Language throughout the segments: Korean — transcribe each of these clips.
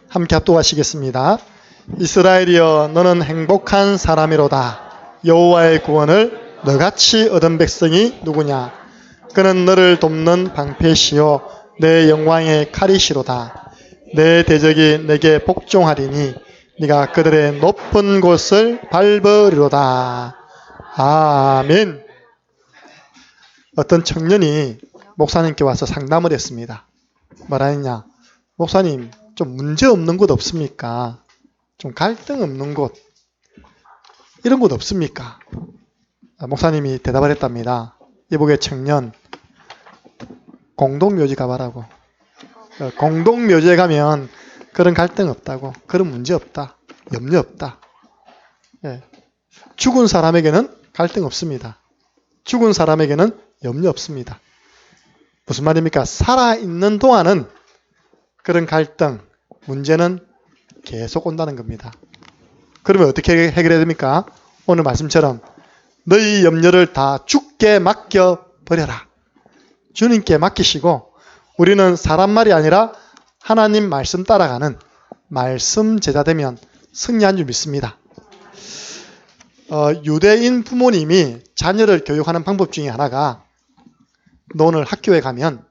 함께 합독하시겠습니다. 이스라엘이여 너는 행복한 사람이로다. 여호와의 구원을 너같이 얻은 백성이 누구냐? 그는 너를 돕는 방패시요 내 영광의 칼이시로다. 내 대적이 내게 복종하리니 네가 그들의 높은 곳을 밟으리로다. 아멘. 어떤 청년이 목사님께 와서 상담을 했습니다. 뭐라 했냐? 목사님, 좀 문제 없는 곳 없습니까? 좀 갈등 없는 곳, 이런 곳 없습니까? 목사님이 대답을 했답니다. 이복의 청년, 공동묘지 가봐라고. 공동묘지에 가면 그런 갈등 없다고, 그런 문제 없다, 염려 없다. 죽은 사람에게는 갈등 없습니다. 죽은 사람에게는 염려 없습니다. 무슨 말입니까? 살아있는 동안은 그런 갈등, 문제는 계속 온다는 겁니다. 그러면 어떻게 해결해야 됩니까? 오늘 말씀처럼 너희 염려를 다 주께 맡겨버려라. 주님께 맡기시고 우리는 사람 말이 아니라 하나님 말씀 따라가는 말씀 제자 되면 승리한 줄 믿습니다. 유대인 부모님이 자녀를 교육하는 방법 중에 하나가 너 오늘 학교에 가면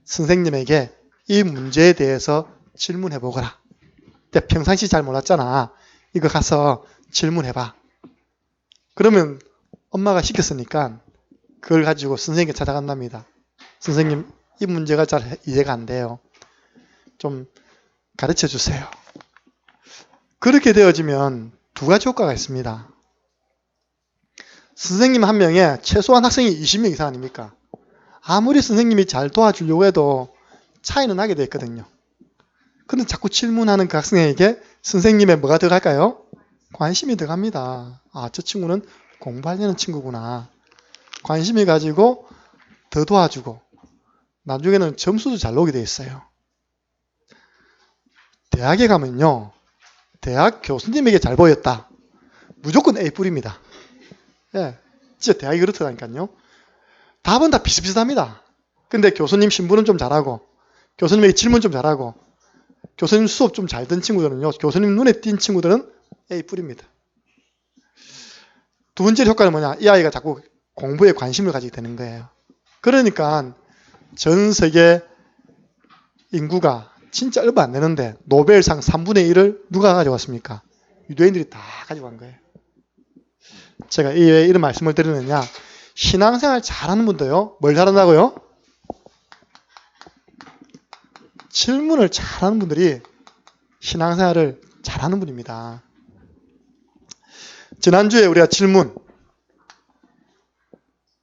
선생님에게 이 문제에 대해서 질문해 보거라. 평상시 잘 몰랐잖아. 이거 가서 질문해봐. 그러면 엄마가 시켰으니까 그걸 가지고 선생님께 찾아간답니다. 선생님, 이 문제가 잘 이해가 안 돼요. 좀 가르쳐 주세요. 그렇게 되어지면 두 가지 효과가 있습니다. 선생님 한 명에 최소한 학생이 20명 이상 아닙니까? 아무리 선생님이 잘 도와주려고 해도 차이는 나게 돼 있거든요. 근데 자꾸 질문하는 그 학생에게 선생님의 뭐가 들어갈까요? 관심이 들어갑니다. 아, 저 친구는 공부하려는 친구구나. 관심이 가지고 더 도와주고 나중에는 점수도 잘 나오게 돼 있어요. 대학에 가면요, 대학 교수님에게 잘 보였다. 무조건 A뿔입니다. 진짜 대학이 그렇다니까요. 답은 다 비슷비슷합니다. 근데 교수님 신부는 좀 잘하고 교수님에게 질문 좀 잘하고 교수님 수업 좀 잘 든 친구들은요, 교수님 눈에 띈 친구들은 A뿔입니다. 두 번째 효과는 뭐냐? 이 아이가 자꾸 공부에 관심을 가지게 되는 거예요. 그러니까 전 세계 인구가 진짜 얼마 안 되는데 노벨상 3분의 1을 누가 가져왔습니까? 유대인들이 다 가져간 거예요. 제가 왜 이런 말씀을 드리느냐? 신앙생활 잘하는 분도요, 뭘 잘한다고요? 질문을 잘하는 분들이 신앙생활을 잘하는 분입니다. 지난주에 우리가 질문,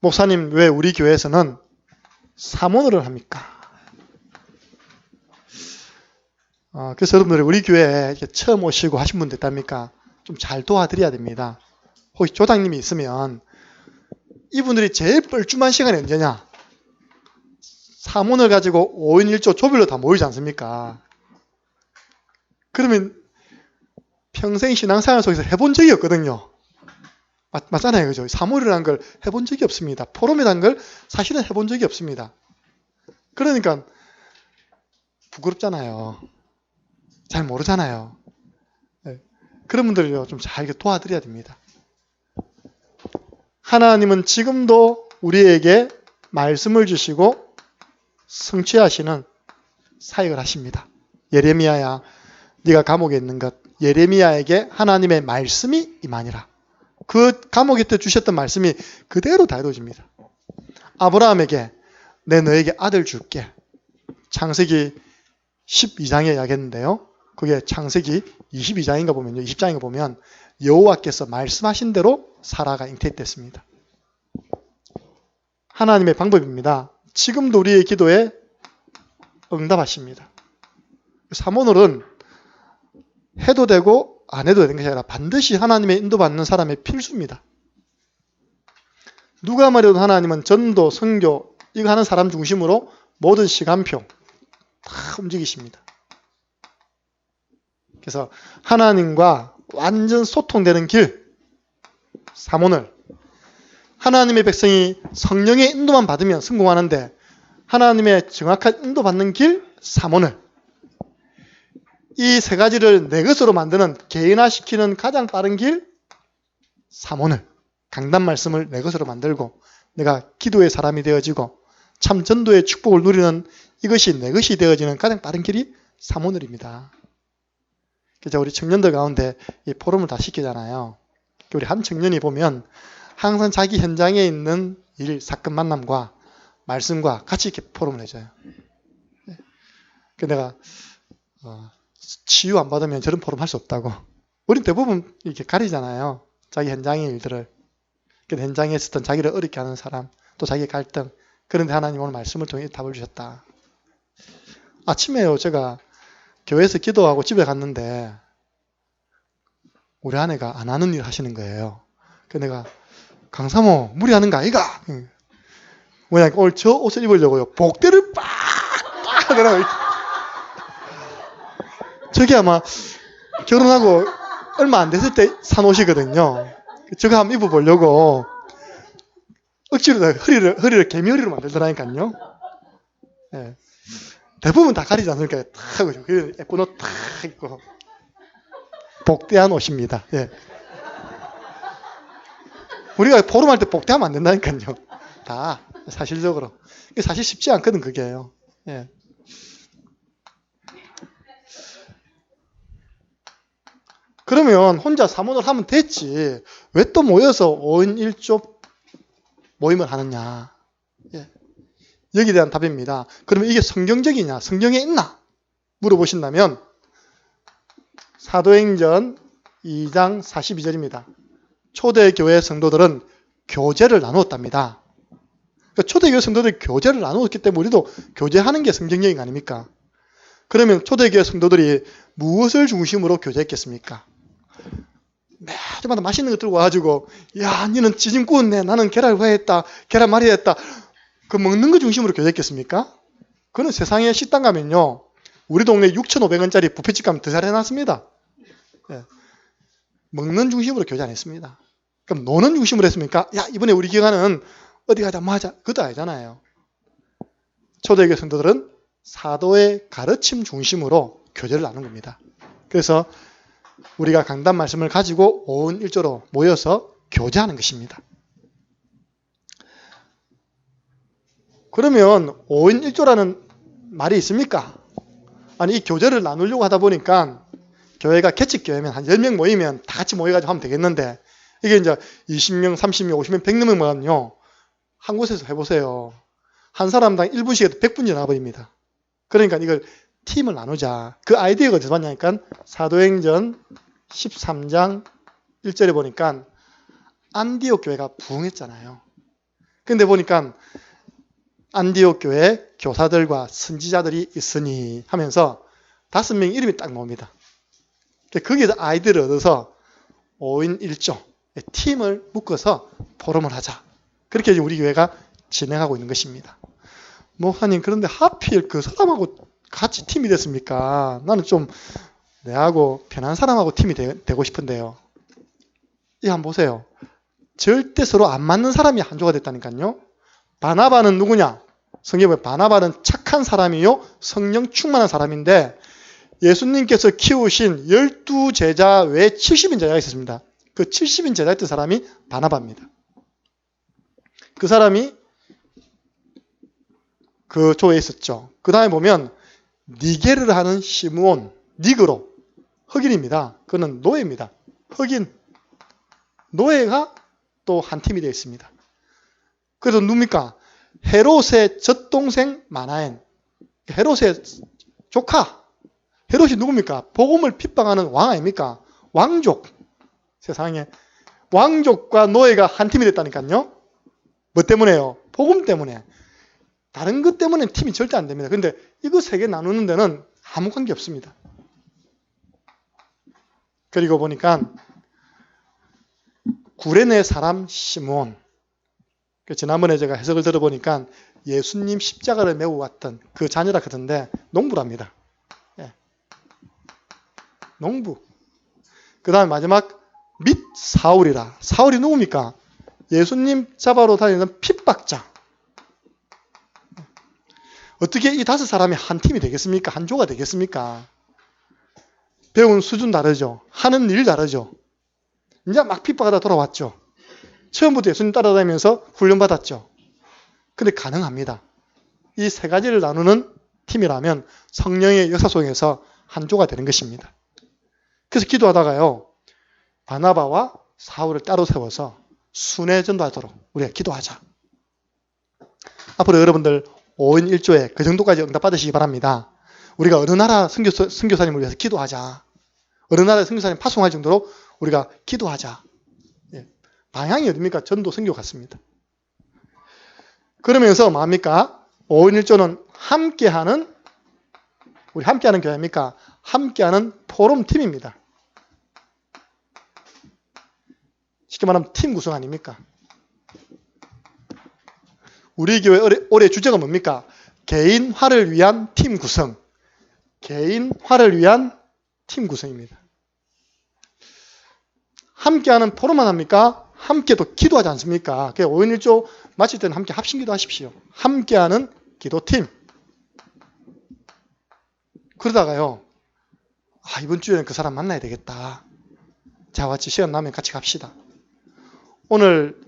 목사님 왜 우리 교회에서는 사모노를 합니까? 그래서 여러분들이 우리 교회에 이렇게 처음 오시고 하신 분들 있답니까? 좀 잘 도와드려야 됩니다. 혹시 조장님이 있으면 이분들이 제일 뻘쭘한 시간이 언제냐? 사문을 가지고 5인 1조 조별로 다 모이지 않습니까? 그러면 평생 신앙생활 속에서 해본 적이 없거든요. 맞잖아요. 그죠? 사무이라는 걸 해본 적이 없습니다. 포럼이라는 걸 사실은 해본 적이 없습니다. 그러니까 부끄럽잖아요. 잘 모르잖아요. 그런 분들을요, 좀 잘 도와드려야 됩니다. 하나님은 지금도 우리에게 말씀을 주시고 성취하시는 사역을 하십니다. 예레미야야, 네가 감옥에 있는 것, 예레미야에게 하나님의 말씀이 임하니라. 그 감옥에 때 주셨던 말씀이 그대로 다 이루어집니다. 아브라함에게 내 너에게 아들 줄게. 창세기 12장에 이야기했는데요. 그게 창세기 22장인가 보면요, 20장인가 보면 여호와께서 말씀하신 대로 사라가 잉태됐습니다. 하나님의 방법입니다. 지금도 우리의 기도에 응답하십니다. 사모놀은 해도 되고 안 해도 되는 것이 아니라 반드시 하나님의 인도받는 사람의 필수입니다. 누가 말해도 하나님은 전도, 선교 이거 하는 사람 중심으로 모든 시간표 다 움직이십니다. 그래서 하나님과 완전 소통되는 길, 사모놀. 하나님의 백성이 성령의 인도만 받으면 성공하는데 하나님의 정확한 인도받는 길, 사모놀. 이 세 가지를 내 것으로 만드는, 개인화시키는 가장 빠른 길, 사모늘, 강단 말씀을 내 것으로 만들고 내가 기도의 사람이 되어지고 참 전도의 축복을 누리는, 이것이 내 것이 되어지는 가장 빠른 길이 사모늘입니다. 그래서 우리 청년들 가운데 이 포럼을 다 시키잖아요. 우리 한 청년이 보면 항상 자기 현장에 있는 일, 사건, 만남과 말씀과 같이 이렇게 포럼을 해줘요. 내가 치유 안 받으면 저런 포럼 할 수 없다고. 우린 대부분 이렇게 가리잖아요. 자기 현장의 일들을. 현장에 있었던 자기를 어렵게 하는 사람, 또 자기의 갈등. 그런데 하나님 오늘 말씀을 통해 답을 주셨다. 아침에요, 제가 교회에서 기도하고 집에 갔는데 우리 아내가 안 하는 일 하시는 거예요. 그래서 내가, 강사모 무리하는 거 아이가? 뭐냐, 오늘 저 옷을 입으려고요. 복대를 빡 그러고. 저게 아마 결혼하고 얼마 안 됐을 때 산 옷이거든요. 저거 한번 입어보려고 억지로 허리를 개미허리로 만들더라니까요. 예. 대부분 다 가리지 않습니까? 탁 하고 예쁜 옷 탁 입고 복대한 옷입니다. 예. 우리가 포럼할 때 복대하면 안 된다니까요. 다 사실적으로. 사실 쉽지 않거든, 그게요. 예. 그러면 혼자 사모를 하면 됐지. 왜 또 모여서 5인 1조 모임을 하느냐. 예. 여기에 대한 답입니다. 그러면 이게 성경적이냐? 성경에 있나? 물어보신다면 사도행전 2장 42절입니다. 초대교회 성도들은 교제를 나누었답니다. 그러니까 초대교회 성도들이 교제를 나누었기 때문에 우리도 교제하는 게 성경적인 거 아닙니까? 그러면 초대교회 성도들이 무엇을 중심으로 교제했겠습니까? 매주마다 맛있는 거 들고 와가지고, 야, 니는 찌짐 구웠네. 나는 계란 후회했다. 계란말이 했다. 그 먹는 거 중심으로 교제했겠습니까? 그는 세상에 식당 가면요, 우리 동네 6,500원짜리 뷔페집 가면 더 잘 해놨습니다. 예. 먹는 중심으로 교제 안 했습니다. 그럼 노는 중심으로 했습니까? 야, 이번에 우리 기간은 어디 가자, 뭐 하자. 그것도 아니잖아요. 초대교회 성도들은 사도의 가르침 중심으로 교제를 나눈 겁니다. 그래서 우리가 강단 말씀을 가지고 5인 1조로 모여서 교제하는 것입니다. 그러면 5인 1조라는 말이 있습니까? 아니, 이 교제를 나누려고 하다 보니까 교회가 개척교회면 한 10명 모이면 다 같이 모여가지고 하면 되겠는데, 이게 이제 20명, 30명, 50명, 100명 모이면요, 한 곳에서 해보세요. 한 사람당 1분씩 해도 100분이 나와버립니다. 그러니까 이걸 팀을 나누자. 그 아이디어가 어디서 왔냐니까 사도행전 13장 1절에 보니까 안디옥 교회가 부흥했잖아요. 근데 보니까 안디옥 교회 교사들과 선지자들이 있으니 하면서 5명 이름이 딱 나옵니다. 거기에서 아이디어를 얻어서 5인 1조 팀을 묶어서 포럼을 하자. 그렇게 우리 교회가 진행하고 있는 것입니다. 목사님, 그런데 하필 그 사람하고 같이 팀이 됐습니까? 나는 좀 내하고 편한 사람하고 팀이 되고 싶은데요. 이 한번 보세요. 절대 서로 안 맞는 사람이 한 조가 됐다니까요. 바나바는 누구냐? 성경에 보면 바나바는 착한 사람이요, 성령 충만한 사람인데, 예수님께서 키우신 12제자 외에 70인 제자가 있었습니다. 그 70인 제자였던 사람이 바나바입니다. 그 사람이 그 조에 있었죠. 그 다음에 보면 니게르를 하는 시므온, 니그로, 흑인입니다. 그는 노예입니다. 흑인, 노예가 또 한 팀이 되어 있습니다. 그래서 누굽니까? 헤롯의 젖동생 마나엔, 헤롯의 조카. 헤롯이 누굽니까? 복음을 핍박하는 왕 아닙니까? 왕족. 세상에 왕족과 노예가 한 팀이 됐다니까요. 뭐 때문에요? 복음 때문에. 다른 것 때문에 팀이 절대 안 됩니다. 근데 이거 세 개 나누는 데는 아무 관계 없습니다. 그리고 보니까 구레네 사람 시므온. 지난번에 제가 해석을 들어보니까 예수님 십자가를 메고 갔던 그 자녀라 그러던데 농부랍니다. 예. 농부. 그 다음에 마지막 및 사울이라. 사울이 누굽니까? 예수님 잡아로 다니는 핍박자. 어떻게 이 5 사람이 한 팀이 되겠습니까? 한 조가 되겠습니까? 배운 수준 다르죠. 하는 일 다르죠. 이제 막 핍박하다 돌아왔죠. 처음부터 예수님 따라다니면서 훈련받았죠. 근데 가능합니다. 이 세 가지를 나누는 팀이라면 성령의 역사 속에서 한 조가 되는 것입니다. 그래서 기도하다가요, 바나바와 사울을 따로 세워서 순회 전도하도록 우리가 기도하자. 앞으로 여러분들 5인 1조에 그 정도까지 응답받으시기 바랍니다. 우리가 어느 나라 선교사님을 위해서 기도하자. 어느 나라의 선교사님 파송할 정도로 우리가 기도하자. 예. 방향이 어딥니까? 전도 선교 같습니다. 그러면서 뭡니까? 5인 1조는 우리 함께하는 교회입니까? 함께하는 포럼팀입니다. 쉽게 말하면 팀 구성 아닙니까? 우리 교회 올해 주제가 뭡니까? 개인화를 위한 팀 구성. 개인화를 위한 팀 구성입니다. 함께하는 포럼만 합니까? 함께 또 기도하지 않습니까? 5인 1조 마칠 때는 함께 합심기도 하십시오. 함께하는 기도팀. 그러다가요, 이번 주에는 그 사람 만나야 되겠다. 자, 같이 시간 나면 같이 갑시다. 오늘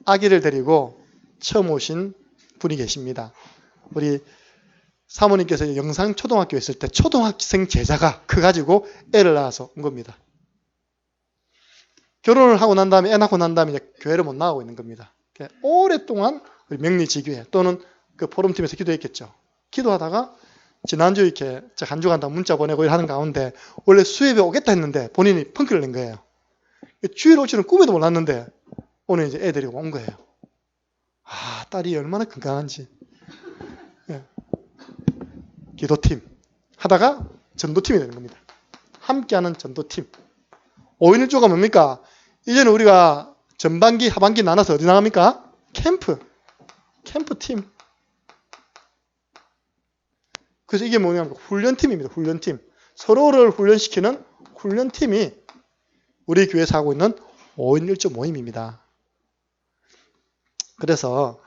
아기를 데리고 처음 오신 분이 계십니다. 우리 사모님께서 영상 초등학교에 있을 때 초등학생 제자가 커가지고 애를 낳아서 온 겁니다. 결혼을 하고 난 다음에 애 낳고 난 다음에 이제 교회를 못 나가고 있는 겁니다. 오랫동안 우리 명리지교회 또는 그 포럼팀에서 기도했겠죠. 기도하다가 지난주 이렇게 한 주간 다 문자 보내고 하는 가운데 원래 수협에 오겠다 했는데 본인이 펑크를 낸 거예요. 주일 올지는 꿈에도 몰랐는데 오늘 이제 애 데리고 온 거예요. 딸이 얼마나 건강한지. 예. 기도팀 하다가 전도팀이 되는 겁니다. 함께하는 전도팀. 5인 1조가 뭡니까? 이제는 우리가 전반기, 하반기 나눠서 어디 나갑니까? 캠프팀. 그래서 이게 뭐냐면 훈련팀입니다. 훈련팀. 서로를 훈련시키는 훈련팀이 우리 교회에서 하고 있는 5인 1조 모임입니다. 그래서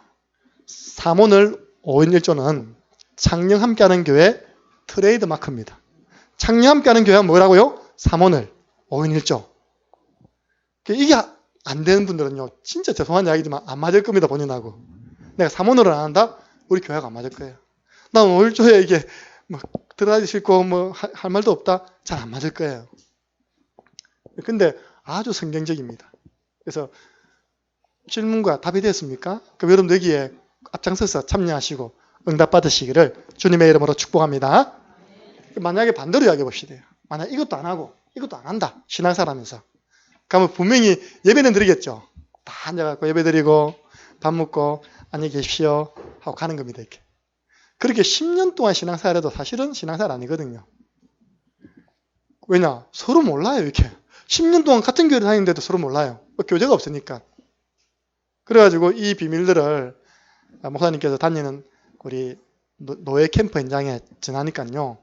사모늘 5인 1조는 창녕 함께하는 교회 트레이드 마크입니다. 창녕 함께하는 교회가 뭐라고요? 사모늘 5인 1조. 이게 안 되는 분들은요, 진짜 죄송한 이야기지만 안 맞을 겁니다, 본인하고. 내가 사모늘을 안 한다? 우리 교회가 안 맞을 거예요. 난 5인 1조에 이게 들어가기 싫고 할 말도 없다? 잘 안 맞을 거예요. 근데 아주 성경적입니다. 그래서 질문과 답이 됐습니까? 그럼 여러분 여기에 앞장서서 참여하시고 응답 받으시기를 주님의 이름으로 축복합니다. 만약에 반대로 이야기해 봅시다. 만약 이것도 안 하고 이것도 안 한다. 신앙사라면서. 그러면 분명히 예배는 드리겠죠. 다 앉아갖고 예배 드리고 밥 먹고 안녕히 계십시오 하고 가는 겁니다. 이렇게. 그렇게 10년 동안 신앙생활 해도 사실은 신앙생활 아니거든요. 왜냐? 서로 몰라요. 이렇게. 10년 동안 같은 교회를 다니는데도 서로 몰라요. 교제가 없으니까. 그래가지고 이 비밀들을 목사님께서 다니는 우리 노예 캠프 현장에 전하니까요.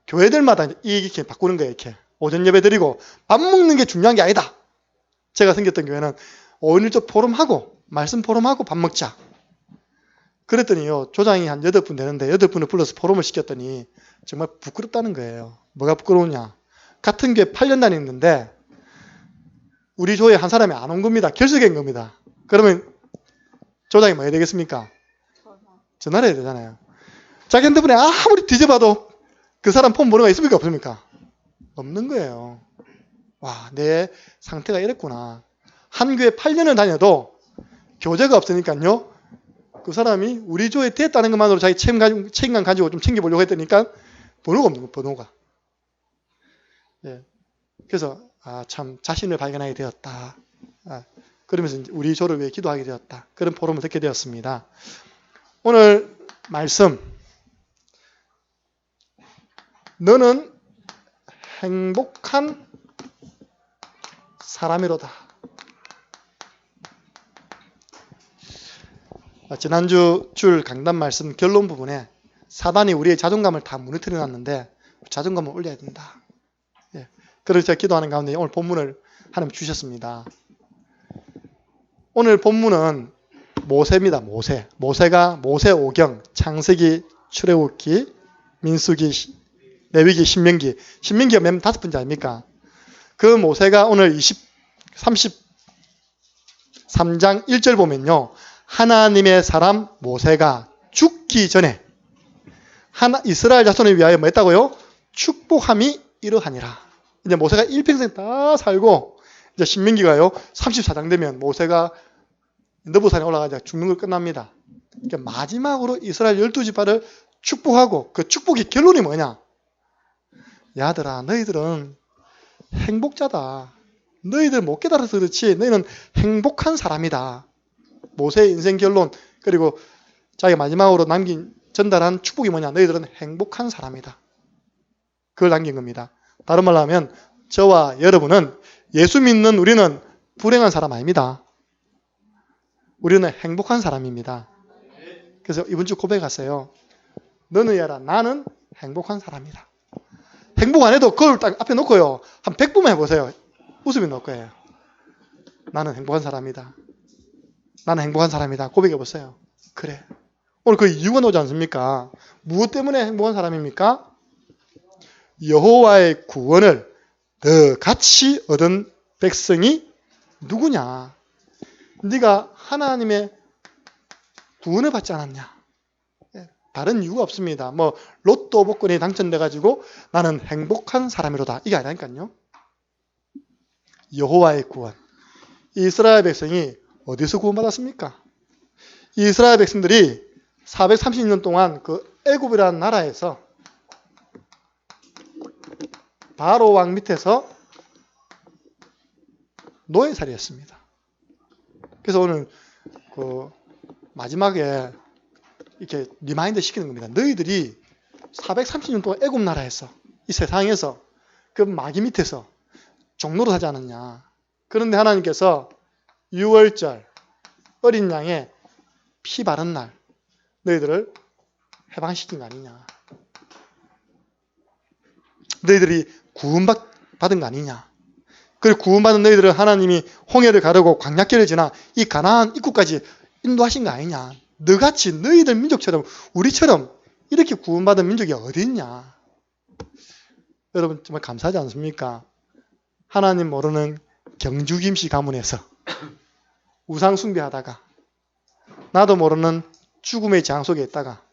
교회들마다 이렇게 바꾸는 거예요. 이렇게. 오전 예배 드리고 밥 먹는 게 중요한 게 아니다. 제가 생겼던 교회는 5인 1조 포럼하고 말씀 포럼하고 밥 먹자. 그랬더니요. 조장이 한 8분 되는데 8분을 불러서 포럼을 시켰더니 정말 부끄럽다는 거예요. 뭐가 부끄러우냐. 같은 교회 8년 다녔는데 우리 조에 한 사람이 안 온 겁니다. 결석한 겁니다. 그러면 조장이 뭐 해야 되겠습니까? 전화를 해야 되잖아요. 자기 핸드폰에 아무리 뒤져봐도 그 사람 폰 번호가 있습니까? 없습니까? 없는 거예요. 와, 내 상태가 이랬구나. 한 교회 8년을 다녀도 교제가 없으니까요. 그 사람이 우리 조에 됐다는 것만으로 자기 책임감 가지고 좀 챙겨보려고 했더니까 번호가 없는 거예요. 번호가. 예. 그래서 참 자신을 발견하게 되었다. 그러면서 이제 우리 조를 위해 기도하게 되었다. 그런 포럼을 듣게 되었습니다. 오늘 말씀. 너는 행복한 사람이로다. 지난주 줄 강단 말씀 결론 부분에 사단이 우리의 자존감을 다 무너뜨려 놨는데 자존감을 올려야 된다. 예. 그래서 제가 기도하는 가운데 오늘 본문을 하나님 주셨습니다. 오늘 본문은 모세입니다. 모세가 모세 5경, 창세기, 출애굽기, 민수기, 레위기, 신명기. 신명기가 맨 5번째 아닙니까? 그 모세가 오늘 33장 1절 보면요. 하나님의 사람 모세가 죽기 전에 이스라엘 자손을 위하여 뭐 했다고요? 축복함이 이러하니라. 이제 모세가 일평생 다 살고 이제 신명기가요. 34장 되면 모세가 느보산에 올라가자 죽는 걸 끝납니다. 그러니까 마지막으로 이스라엘 12지파를 축복하고 그 축복의 결론이 뭐냐? 야들아 너희들은 행복자다. 너희들 못 깨달아서 그렇지 너희는 행복한 사람이다. 모세의 인생 결론 그리고 자기가 마지막으로 전달한 축복이 뭐냐? 너희들은 행복한 사람이다. 그걸 남긴 겁니다. 다른 말로 하면 저와 여러분은 예수 믿는 우리는 불행한 사람 아닙니다. 우리는 행복한 사람입니다. 그래서 이번 주 고백하세요. 너는 야라 나는 행복한 사람이다. 행복 안 해도 그걸 딱 앞에 놓고요. 한 100번만 해보세요. 웃음이 나올 거예요. 나는 행복한 사람이다. 나는 행복한 사람이다. 고백해보세요. 그래. 오늘 그 이유가 나오지 않습니까? 무엇 때문에 행복한 사람입니까? 여호와의 구원을 더 같이 얻은 백성이 누구냐? 네가 하나님의 구원을 받지 않았냐? 다른 이유가 없습니다. 뭐 로또 복권이 당첨돼가지고 나는 행복한 사람이로다. 이게 아니라니까요. 여호와의 구원. 이스라엘 백성이 어디서 구원받았습니까? 이스라엘 백성들이 430년 동안 그 애굽이라는 나라에서 바로 왕 밑에서 노예살이였습니다. 그래서 오늘 그 마지막에 이렇게 리마인드 시키는 겁니다. 너희들이 430년 동안 애굽 나라에서 이 세상에서 그 마귀 밑에서 종로로 하지 않았냐. 그런데 하나님께서 6월절 어린 양의 피 바른 날 너희들을 해방시킨 거 아니냐. 너희들이 구원받은 거 아니냐. 그리고 구원받은 너희들은 하나님이 홍해를 가르고 광야길을 지나 이 가나안 입구까지 인도하신 거 아니냐. 너같이 너희들 민족처럼 우리처럼 이렇게 구원받은 민족이 어디 있냐. 여러분 정말 감사하지 않습니까? 하나님 모르는 경주김씨 가문에서 우상 숭배하다가 나도 모르는 죽음의 재앙 속에 있다가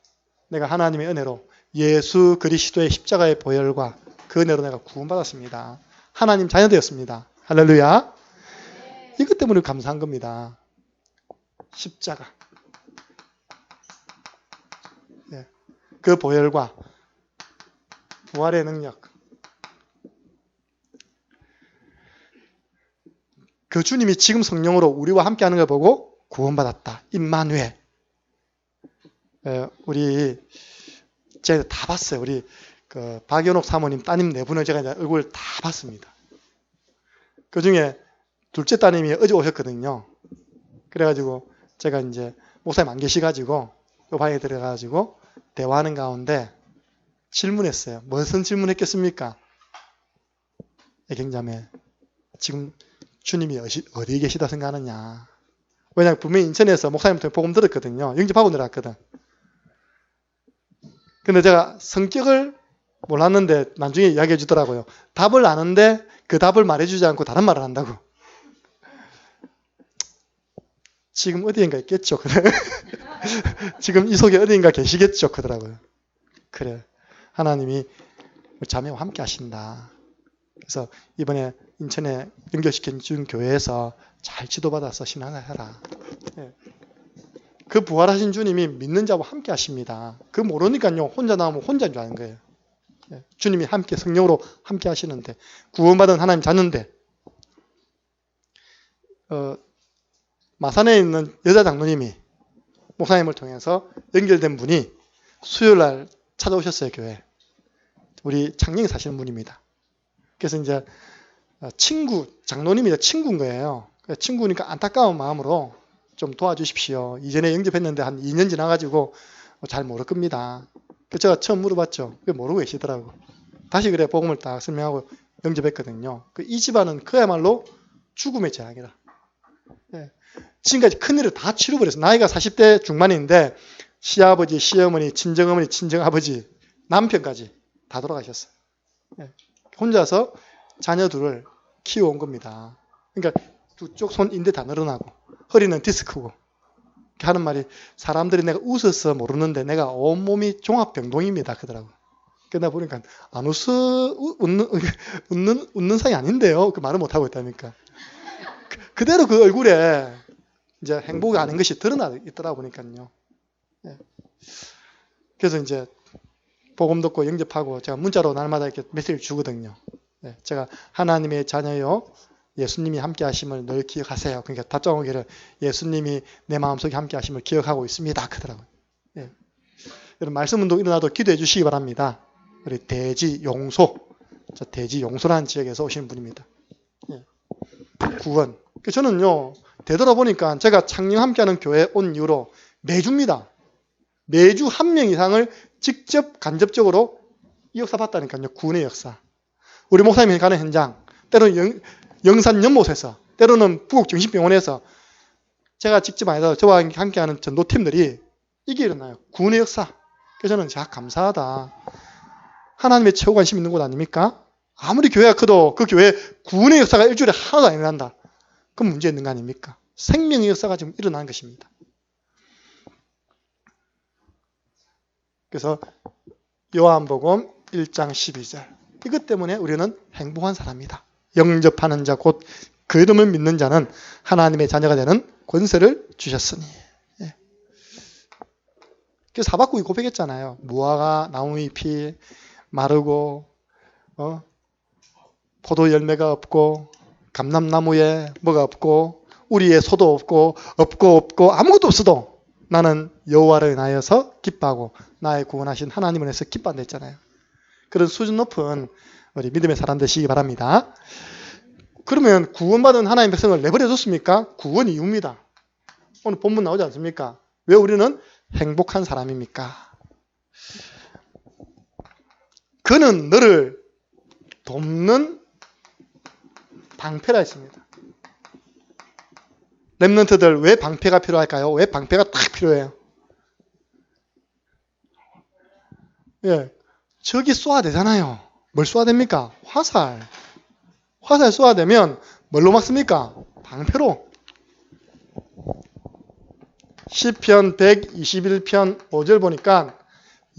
내가 하나님의 은혜로 예수 그리스도의 십자가의 보혈과 그 은혜로 내가 구원받았습니다. 하나님 자녀 되었습니다. 할렐루야. 이것 때문에 감사한 겁니다. 십자가. 그 보혈과 부활의 능력. 그 주님이 지금 성령으로 우리와 함께하는 걸 보고 구원받았다. 임마누엘. 우리 제가 다 봤어요. 우리 그 박연옥 사모님 따님 네 분을 제가 이제 얼굴 다 봤습니다. 그 중에 둘째 따님이 어제 오셨거든요. 그래가지고 제가 이제 목사님 안 계시가지고 요 방에 들어가가지고 대화하는 가운데 질문했어요. 무슨 질문했겠습니까? 애경자매, 지금 주님이 어디에 계시다 생각하느냐. 왜냐하면 분명히 인천에서 목사님부터 복음 들었거든요. 영접하고 내려왔거든. 근데 제가 성격을 몰랐는데 나중에 이야기해 주더라고요. 답을 아는데 그 답을 말해주지 않고 다른 말을 한다고. 지금 어디인가 있겠죠. 지금 이 속에 어디인가 계시겠죠. 그러더라고요. 그래. 하나님이 자매와 함께 하신다. 그래서 이번에 인천에 연결시킨 준 교회에서 잘 지도받아서 신앙을 해라. 그 부활하신 주님이 믿는 자와 함께 하십니다. 그 모르니까요. 혼자 나오면 혼자인 줄 아는 거예요. 주님이 함께 성령으로 함께 하시는데 구원받은 하나님 자녀인데 마산에 있는 여자 장로님이 목사님을 통해서 연결된 분이 수요일날 찾아오셨어요. 교회. 우리 창녕에 사시는 분입니다. 그래서 이제 장로님이 친구인 거예요. 친구니까 안타까운 마음으로 좀 도와주십시오. 이전에 영접했는데 한 2년 지나가지고 잘 모를 겁니다. 그래서 제가 처음 물어봤죠. 모르고 계시더라고. 다시 그래 복음을 딱 설명하고 영접했거든요. 이 집안은 그야말로 죽음의 재앙이라. 지금까지 큰일을 다 치러버렸어요. 나이가 40대 중반인데 시아버지, 시어머니, 친정어머니, 친정아버지, 남편까지 다 돌아가셨어요. 예. 혼자서 자녀 둘을 키워온 겁니다. 그러니까 두 쪽 손 인대 다 늘어나고 허리는 디스크고 하는 말이 사람들이 내가 웃어서 모르는데 내가 온몸이 종합병동입니다. 그러더라고. 그러다 보니까 안 웃는 사이 아닌데요. 그 말을 못하고 있다니까. 그대로 그 얼굴에 이제 행복이 아닌 것이 드러나 있더라 보니까요. 예. 그래서 이제 복음 듣고 영접하고 제가 문자로 날마다 이렇게 메시지를 주거든요. 예. 제가 하나님의 자녀요. 예수님이 함께 하심을 늘 기억하세요. 그러니까 답장 오기를 예수님이 내 마음속에 함께 하심을 기억하고 있습니다. 그러더라고요. 예. 여러분 말씀 운동 일어나도 기도해 주시기 바랍니다. 우리 대지 용소, 저 대지 용소라는 지역에서 오신 분입니다. 예. 구원. 저는요 되돌아보니까 제가 창녕 함께하는 교회에 온 이후로 매주입니다. 매주 한 명 이상을 직접 간접적으로 이 역사 봤다니까요. 구원의 역사. 우리 목사님이 가는 현장, 때로는 영산 연못에서, 때로는 부곡정신병원에서 제가 직접 아니라 저와 함께하는 전도팀들이 이게 일어나요. 구원의 역사. 그래서 저는 자 감사하다. 하나님의 최고 관심 있는 곳 아닙니까? 아무리 교회가 커도 그 교회에 구원의 역사가 일주일에 하나도 안 일어난다. 그럼 문제 있는 거 아닙니까? 생명의 역사가 지금 일어나는 것입니다. 그래서 요한복음 1장 12절. 이것 때문에 우리는 행복한 사람이다. 영접하는 자 곧 그 이름을 믿는 자는 하나님의 자녀가 되는 권세를 주셨으니. 예. 그래서 하박국이 고백했잖아요. 무화과 나무잎이 마르고 포도 열매가 없고 감람나무에 뭐가 없고 우리의 소도 없고 아무것도 없어도 나는 여호와를 인하여서 기뻐하고 나의 구원하신 하나님을 인해서 기뻐한다 했잖아요. 그런 수준 높은 우리 믿음의 사람 되시기 바랍니다. 그러면 구원받은 하나님의 백성을 내버려 뒀습니까? 구원 이유입니다. 오늘 본문 나오지 않습니까? 왜 우리는 행복한 사람입니까? 그는 너를 돕는 방패라 했습니다. 렘넌트들 왜 방패가 필요할까요? 왜 방패가 딱 필요해요? 예, 적이 쏘아야 되잖아요. 뭘 쏘아야 됩니까? 화살. 화살 쏘아야 되면 뭘로 막습니까? 방패로. 시편 121편 5절 보니까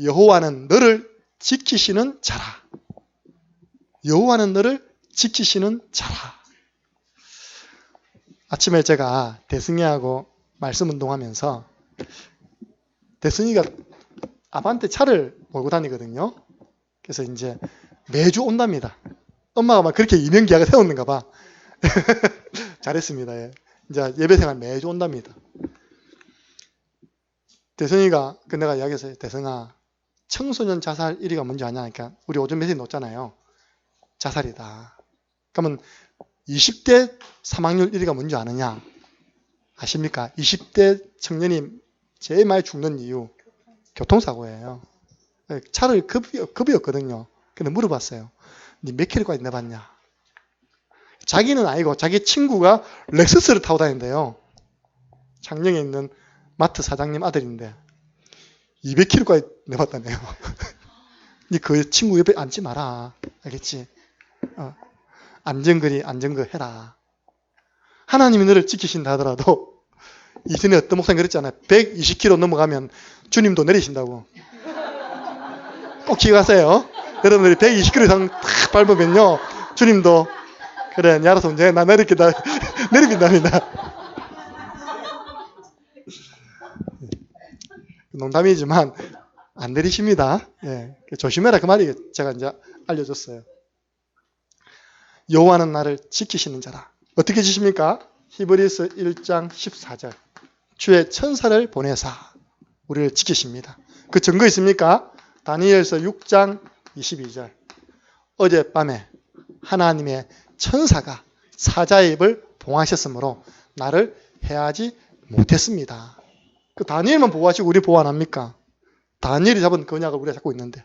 여호와는 너를 지키시는 자라. 여호와는 너를 지키시는 자라. 아침에 제가 대승이하고 말씀 운동하면서 대승이가 아빠한테 차를 몰고 다니거든요. 그래서 이제 매주 온답니다. 엄마가 막 그렇게 이명기약을 세웠는가 봐. 잘했습니다. 예. 이제 예배생활 매주 온답니다. 대승이가 내가 이야기했어요. 대승아, 청소년 자살 1위가 뭔지 아냐? 그러니까 우리 오전 메시지 놓잖아요. 자살이다. 그러면 20대 사망률 1위가 뭔지 아느냐? 아십니까? 20대 청년이 제일 많이 죽는 이유 교통사고예요. 차를 급이었거든요. 근데 물어봤어요. 니 몇 킬로까지 내봤냐? 자기는 아니고 자기 친구가 렉서스를 타고 다닌대요. 창녕에 있는 마트 사장님 아들인데 200킬로까지 내봤다네요. 니 그 친구 옆에 앉지 마라. 알겠지? 안전거 해라. 하나님이 너를 지키신다 하더라도 이전에 어떤 목사님 그랬잖아요. 120km 넘어가면 주님도 내리신다고. 꼭 기억하세요. 여러분들이 120km 이상 탁 밟으면요. 주님도 그래 니 알아서 운전해. 나 내리긴답니다. 농담이지만 안 내리십니다. 예, 조심해라 그 말이 제가 이제 알려줬어요. 여호와는 나를 지키시는 자라. 어떻게 지십니까? 히브리서 1장 14절. 주의 천사를 보내사 우리를 지키십니다. 그 증거 있습니까? 다니엘서 6장 22절. 어젯밤에 하나님의 천사가 사자의 입을 봉하셨으므로 나를 해하지 못했습니다. 그 다니엘만 보호하시고 우리 보호 안 합니까? 다니엘이 잡은 언약을 우리가 잡고 있는데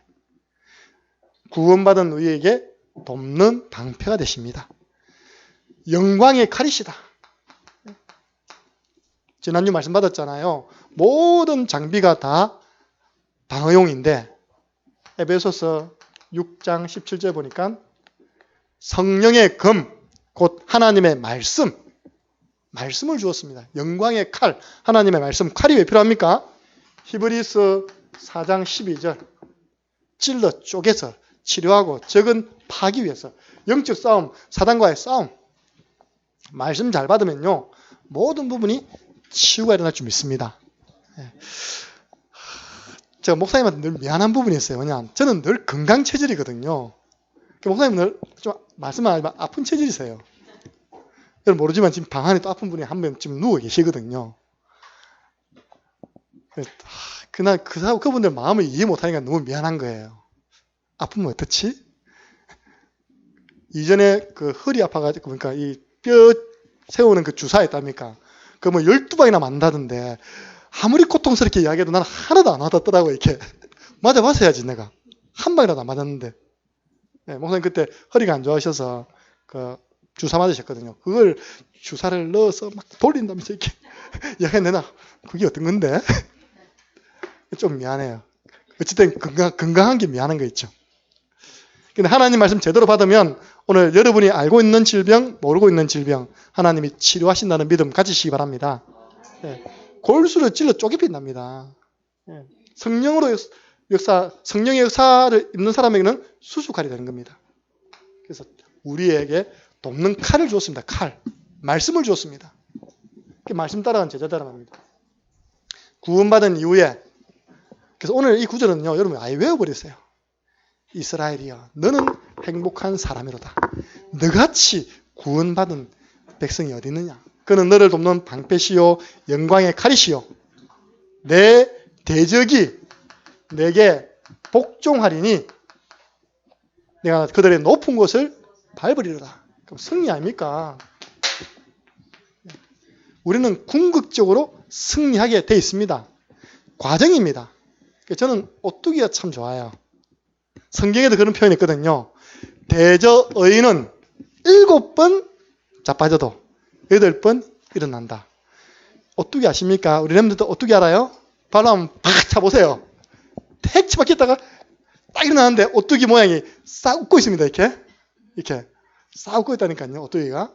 구원받은 우리에게 돕는 방패가 되십니다. 영광의 칼이시다. 지난주 말씀 받았잖아요. 모든 장비가 다 방어용인데 에베소서 6장 17절 보니까 성령의 검, 곧 하나님의 말씀을 주었습니다. 영광의 칼, 하나님의 말씀. 칼이 왜 필요합니까? 히브리서 4장 12절 찔러 쪼개서 치료하고 적은 파기 위해서 영적 싸움, 사단과의 싸움. 말씀 잘 받으면요 모든 부분이 치유가 일어날 줄 믿습니다. 제가 목사님한테 늘 미안한 부분이 있어요. 왜냐 저는 늘 건강 체질이거든요. 목사님 늘 좀 말씀하지만 아픈 체질이세요. 여러분 모르지만 지금 방 안에 또 아픈 분이 한 명 지금 누워 계시거든요. 그날 그분들 마음을 이해 못하니까 너무 미안한 거예요. 아프면 어떻지? 이전에 그 허리 아파가지고 그러니까 이 뼈 세우는 그 주사 있답니까? 그 뭐 12방이나 맞는다던데 아무리 고통스럽게 이야기해도 나는 하나도 안 와닿더라고. 이렇게 맞아봤어야지 내가 한 방이라도 안 맞았는데. 네, 목사님 그때 허리가 안 좋아하셔서 그 주사 맞으셨거든요. 그걸 주사를 넣어서 막 돌린다면서 이렇게 이야기했나? 그게 어떤 건데? 좀 미안해요. 어쨌든 건강한 게 미안한 거 있죠. 근데 하나님 말씀 제대로 받으면 오늘 여러분이 알고 있는 질병, 모르고 있는 질병 하나님이 치료하신다는 믿음 가지시기 바랍니다. 네. 골수를 찔러 쪼개핀답니다. 네. 성령의 역사를 입는 사람에게는 수수칼이 되는 겁니다. 그래서 우리에게 돕는 칼을 주었습니다. 칼. 말씀을 주었습니다. 말씀 따라가는 제자들이란 말입니다. 구원받은 이후에 그래서 오늘 이 구절은요. 여러분 아예 외워버리세요. 이스라엘이여 너는 행복한 사람이로다. 너같이 구원받은 백성이 어디 있느냐. 그는 너를 돕는 방패시요 영광의 칼이시요 내 대적이 내게 복종하리니 내가 그들의 높은 곳을 밟으리로다. 그럼 승리 아닙니까? 우리는 궁극적으로 승리하게 돼 있습니다. 과정입니다. 저는 오뚜기가 참 좋아요. 성경에도 그런 표현이 있거든요. 대저의인은 7번 자빠져도 8번 일어난다. 오뚜기 아십니까? 우리 렘들도 오뚜기 알아요? 발로 한번 팍 차보세요. 택 치박혔다가 딱 일어나는데 오뚜기 모양이 싹 웃고 있습니다. 이렇게 싹 웃고 있다니까요. 오뚜기가.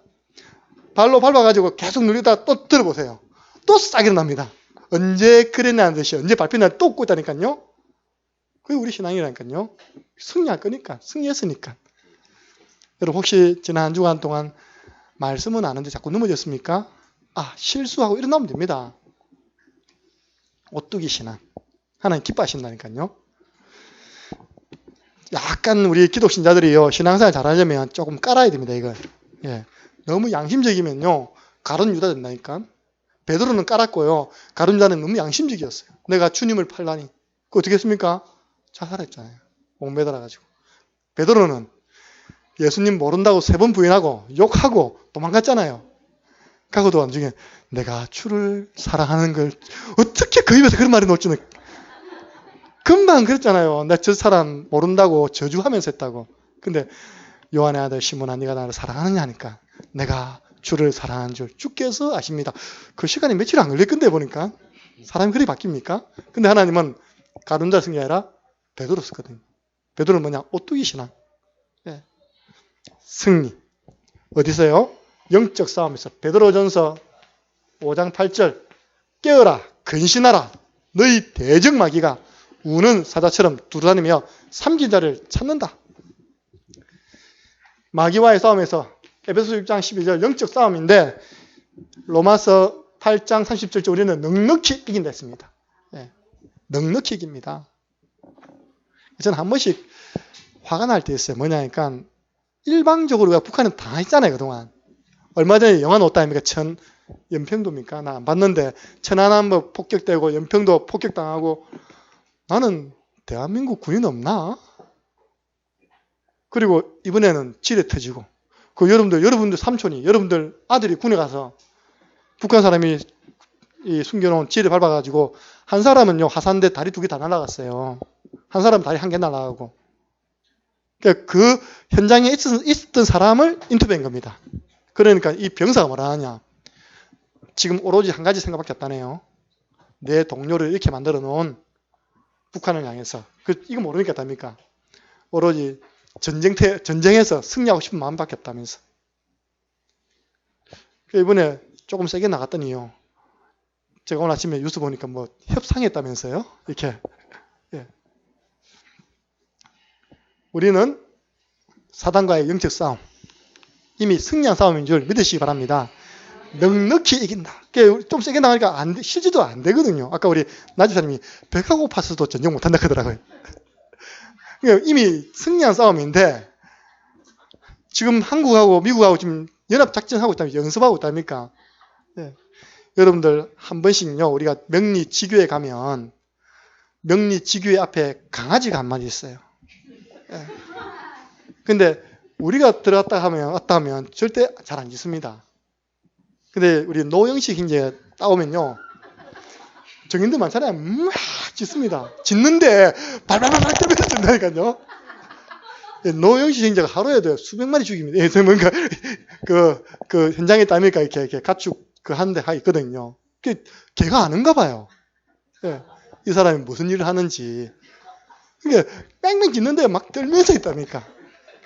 발로 밟아가지고 계속 누르다가 또 들어보세요. 또 싹 일어납니다. 언제 그랬냐는 듯이 언제 밟혔나 또 웃고 있다니까요. 그게 우리 신앙이라니까요. 승리할 거니까. 승리했으니까. 여러분 혹시 지난 한 주간 동안 말씀은 아는데 자꾸 넘어졌습니까? 실수하고 일어나면 됩니다. 오뚜기 신앙. 하나님 기뻐하신다니까요. 약간 우리 기독신자들이요. 신앙생활 잘하려면 조금 깔아야 됩니다. 이걸. 예. 너무 양심적이면요. 가룟 유다 된다니까. 베드로는 깔았고요. 가룟 유다는 너무 양심적이었어요. 내가 주님을 팔라니. 그 어떻게 했습니까? 자살했잖아요. 목 매달아가지고. 베드로는 예수님 모른다고 3번 부인하고 욕하고 도망갔잖아요. 가고도 나중에 내가 주를 사랑하는 걸 어떻게 그 입에서 그런 말이 나올 줄은 금방 그랬잖아요. 나 저 사람 모른다고 저주하면서 했다고. 근데 요한의 아들 시몬아 네가 나를 사랑하느냐 하니까 내가 주를 사랑하는 줄 주께서 아십니다. 그 시간이 며칠 안 걸릴 건데 보니까 사람이 그리 바뀝니까? 근데 하나님은 가룟자 쓴 게 아니라 베드로 썼거든요. 베드로는 뭐냐? 오뚜기 신앙. 예. 승리. 어디서요? 영적 싸움에서. 베드로전서 5장 8절 깨어라 근신하라 너희 대적 마귀가 우는 사자처럼 두루다니며 삼킨 자를 찾는다. 마귀와의 싸움에서 에베소 6장 12절 영적 싸움인데 로마서 8장 30절째 우리는 넉넉히 이긴다 했습니다. 예. 넉넉히 이깁니다. 저는 한 번씩 화가 날 때 있어요. 뭐냐니까 일방적으로 우리가 북한은 당했잖아요. 그동안. 얼마 전에 영화 나왔다 아닙니까? 연평도입니까? 나 안 봤는데 천안함 폭격되고 연평도 폭격당하고 나는 대한민국 군인 없나? 그리고 이번에는 지뢰 터지고 그 여러분들 삼촌이 여러분들 아들이 군에 가서 북한 사람이 숨겨놓은 지뢰 밟아가지고 한 사람은요 화산대 다리 2개 다 날아갔어요. 한 사람은 다리 1개 날아가고 그 현장에 있었던 사람을 인터뷰한 겁니다. 그러니까 이 병사가 뭐라 하냐. 지금 오로지 한 가지 생각밖에 없다네요. 내 동료를 이렇게 만들어 놓은 북한을 향해서. 이거 모르니까 답니까? 오로지 전쟁에서 승리하고 싶은 마음밖에 없다면서. 이번에 조금 세게 나갔더니요. 제가 오늘 아침에 뉴스 보니까 뭐 협상했다면서요. 이렇게. 예. 우리는 사단과의 영적 싸움, 이미 승리한 싸움인 줄 믿으시기 바랍니다. 넉넉히 이긴다. 좀 세게 나가니까 실제도 안 되거든요. 아까 우리 나주사님이 배가 고파서도 전쟁 못한다 그러더라고요. 이미 승리한 싸움인데 지금 한국하고 미국하고 지금 연합작전하고 있다면 연습하고 있답니까? 네. 여러분들 한 번씩요, 우리가 명리지교에 가면 명리지교회 앞에 강아지가 한 마리 있어요. 네. 근데 우리가 들어갔다 하면 절대 잘 안 짖습니다. 근데 우리 노영식 이제 따오면요, 정인들 많잖아요. 막 짖습니다. 짖는데 발발발 떨면서 짖는다니까요. 노영식 행자가 하루에도 수백 마리 죽입니다. 뭔가 그 현장에 따니까 이렇게 가축 한 대 있거든요. 걔가 아는가 봐요. 예, 이 사람이 무슨 일을 하는지. 이게 뺑뺑 짖는데 막 떨면서 있다니까.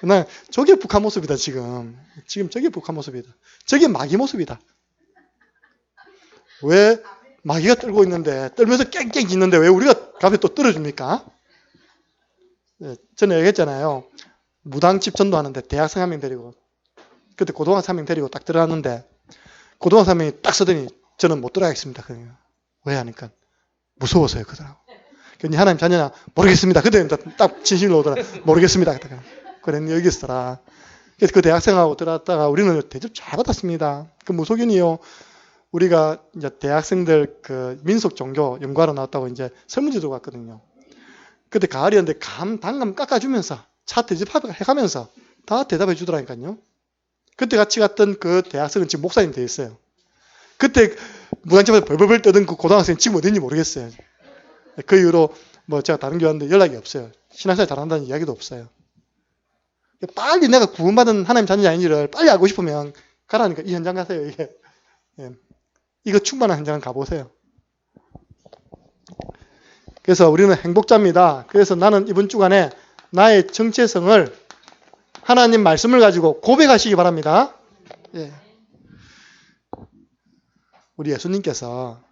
그냥 저게 북한 모습이다 지금 저게 북한 모습이다. 저게 마귀 모습이다. 왜 마귀가 떨고 있는데 떨면서 깽깽 짖는데 왜 우리가 갑자기 또 떨어줍니까? 예, 전에 얘기했잖아요. 무당집 전도하는데 대학생 한 명 데리고 그때 고등학생 한 명 데리고 딱 들어갔는데 고등학생 한 명이 딱 서더니 저는 못 들어가겠습니다. 왜 하니까 무서워서요 그러더라고. 그러니 하나님 자녀냐 모르겠습니다. 그때 딱 진실로 오더라. 모르겠습니다. 그랬니 여기 있어라. 그래서 그 대학생하고 들어갔다가 우리는 대접 잘 받았습니다. 그 무속인이요. 우리가 이제 대학생들 그 민속 종교 연구하러 나왔다고 이제 설문지 들고 갔거든요. 그때 가을이었는데 단감 깎아주면서 차 대접해가면서 다 대답해 주더라니까요. 그때 같이 갔던 그 대학생은 지금 목사님 돼 있어요. 그때 무당집에서 벌벌벌 떠던 그 고등학생 지금 어딘지 모르겠어요. 그 이후로 뭐 제가 다른 교회한테 연락이 없어요. 신앙생활 잘한다는 이야기도 없어요. 빨리 내가 구원받은 하나님 자녀가 아닌지를 빨리 알고 싶으면 가라니까 이 현장 가세요. 이게. 예. 이거 충만한 현장은 가보세요. 그래서 우리는 행복자입니다. 그래서 나는 이번 주간에 나의 정체성을 하나님 말씀을 가지고 고백하시기 바랍니다. 예. 우리 예수님께서